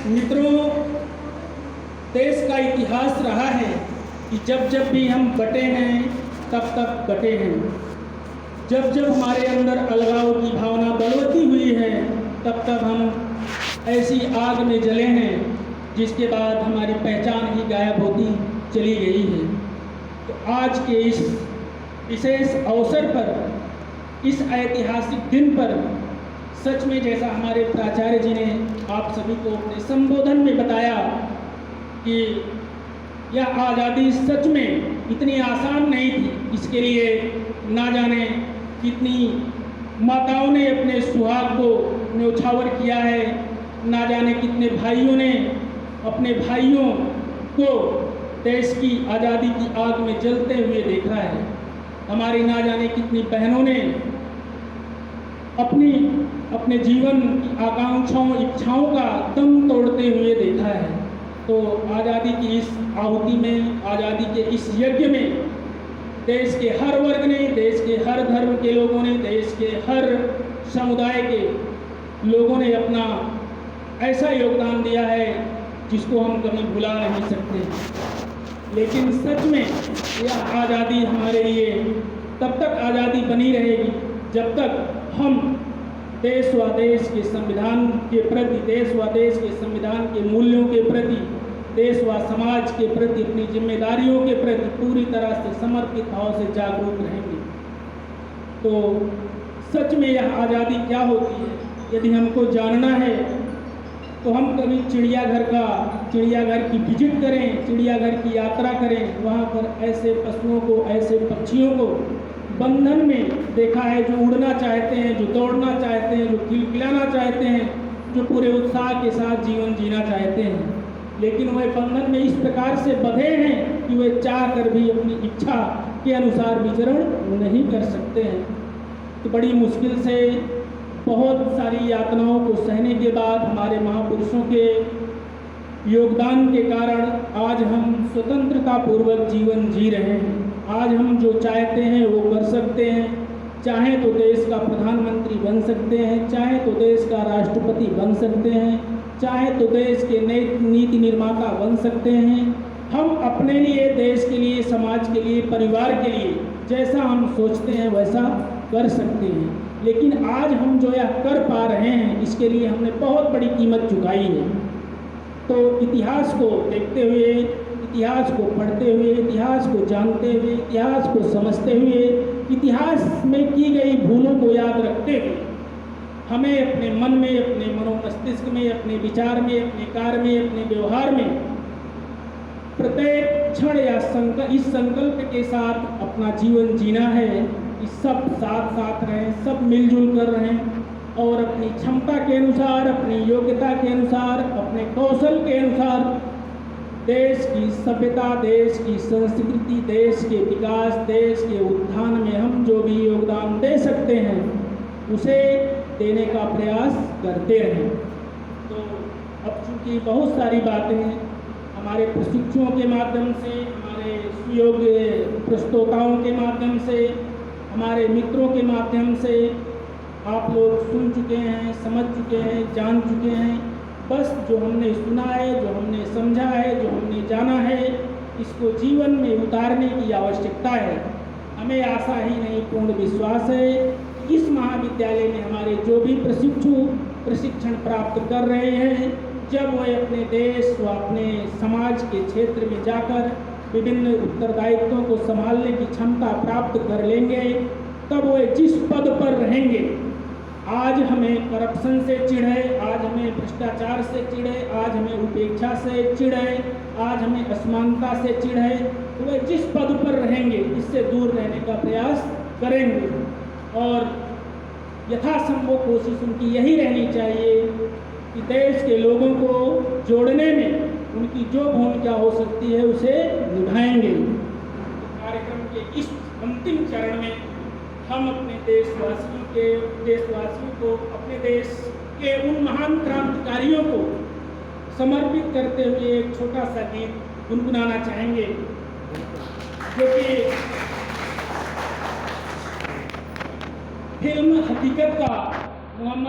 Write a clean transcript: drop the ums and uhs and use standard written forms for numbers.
मित्रों, देश का इतिहास रहा है कि जब जब भी हम बटे हैं तब तब कटे हैं। जब जब हमारे अंदर अलगाव की भावना बलवती हुई है तब तब हम ऐसी आग में जले हैं जिसके बाद हमारी पहचान ही गायब होती चली गई है। तो आज के इस विशेष अवसर पर, इस ऐतिहासिक दिन पर सच में जैसा हमारे प्राचार्य जी ने आप सभी को अपने संबोधन में बताया कि यह आज़ादी सच में इतनी आसान नहीं थी। इसके लिए ना जाने कितनी माताओं ने अपने सुहाग को न्योछावर किया है, ना जाने कितने भाइयों ने अपने भाइयों को देश की आज़ादी की आग में जलते हुए देखा है। हमारी ना जाने कितनी बहनों ने अपने जीवन की आकांक्षाओं, इच्छाओं का दम तोड़ते हुए देखा है। तो आज़ादी की इस आहुति में, आज़ादी के इस यज्ञ में देश के हर वर्ग ने, देश के हर धर्म के लोगों ने, देश के हर समुदाय के लोगों ने अपना ऐसा योगदान दिया है जिसको हम कभी भुला नहीं सकते। लेकिन सच में यह आज़ादी हमारे लिए तब तक आज़ादी बनी रहेगी जब तक हम देश व देश के संविधान के प्रति, देश व देश के संविधान के मूल्यों के प्रति, देश व समाज के प्रति, अपनी जिम्मेदारियों के प्रति पूरी तरह से समर्पित भाव से जागरूक रहेंगे। तो सच में यह आज़ादी क्या होती है यदि हमको जानना है तो हम कभी चिड़ियाघर की विजिट करें, चिड़ियाघर की यात्रा करें। वहाँ पर ऐसे पशुओं को, ऐसे पक्षियों को बंधन में देखा है जो उड़ना चाहते हैं, जो दौड़ना चाहते हैं, जो खिलखिलाना चाहते हैं, जो पूरे उत्साह के साथ जीवन जीना चाहते हैं। लेकिन वह बंधन में इस प्रकार से बंधे हैं कि वे चाह कर भी अपनी इच्छा के अनुसार विचरण नहीं कर सकते हैं। तो बड़ी मुश्किल से, बहुत सारी यातनाओं को सहने के बाद, हमारे महापुरुषों के योगदान के कारण आज हम स्वतंत्रता पूर्वक जीवन जी रहे हैं। आज हम जो चाहते हैं वो कर सकते हैं। चाहे तो देश का प्रधानमंत्री बन सकते हैं, चाहे तो देश का राष्ट्रपति बन सकते हैं, चाहे तो देश के नए नीति निर्माता बन सकते हैं। हम अपने लिए, देश के लिए, समाज के लिए, परिवार के लिए जैसा हम सोचते हैं वैसा कर सकते हैं। लेकिन आज हम जो यह कर पा रहे हैं इसके लिए हमने बहुत बड़ी कीमत चुकाई है। तो इतिहास को देखते हुए, इतिहास को पढ़ते हुए, इतिहास को जानते हुए, इतिहास को समझते हुए, इतिहास में की गई भूलों को याद रखते हुए हमें अपने मन में, अपने मनोमस्तिष्क में, अपने विचार में, अपने कार्य में, अपने व्यवहार में प्रत्येक क्षण या इस संकल्प के साथ अपना जीवन जीना है कि सब साथ साथ रहें, सब मिलजुल कर रहें और अपनी क्षमता के अनुसार, अपनी योग्यता के अनुसार, अपने कौशल के अनुसार देश की सभ्यता, देश की संस्कृति, देश के विकास, देश के उत्थान में हम जो भी योगदान दे सकते हैं उसे देने का प्रयास करते रहें। तो अब चूँकि बहुत सारी बातें हमारे प्रशिक्षुओं के माध्यम से, हमारे सुयोग्य प्रस्तोताओं के माध्यम से, हमारे मित्रों के माध्यम से आप लोग सुन चुके हैं, समझ चुके हैं, जान चुके हैं। बस जो हमने सुना है, जो हमने समझा है, जो हमने जाना है, इसको जीवन में उतारने की आवश्यकता है। हमें आशा ही नहीं, पूर्ण विश्वास है कि इस महाविद्यालय में हमारे जो भी प्रशिक्षु प्रशिक्षण प्राप्त कर रहे हैं, जब वह अपने देश व अपने समाज के क्षेत्र में जाकर विभिन्न उत्तरदायित्वों को संभालने की क्षमता प्राप्त कर लेंगे, तब वह जिस पद पर रहेंगे, आज हमें करप्शन से चिढ़ है, आज हमें भ्रष्टाचार से चिढ़ है, आज हमें उपेक्षा से चिढ़ है, आज हमें असमानता से चिढ़ है, तो वह जिस पद पर रहेंगे इससे दूर रहने का प्रयास करेंगे। और यथासंभव कोशिश उनकी यही रहनी चाहिए कि देश के लोगों को जोड़ने में उनकी जो भूमिका हो सकती है उसे निभाएंगे। कार्यक्रम के इस अंतिम चरण में हम अपने देशवासियों को, अपने देश के उन महान क्रांतिकारियों को समर्पित करते हुए एक छोटा सा गीत गुनगुनाना चाहेंगे जो कि फिल्म हकीकत का मोहम्मद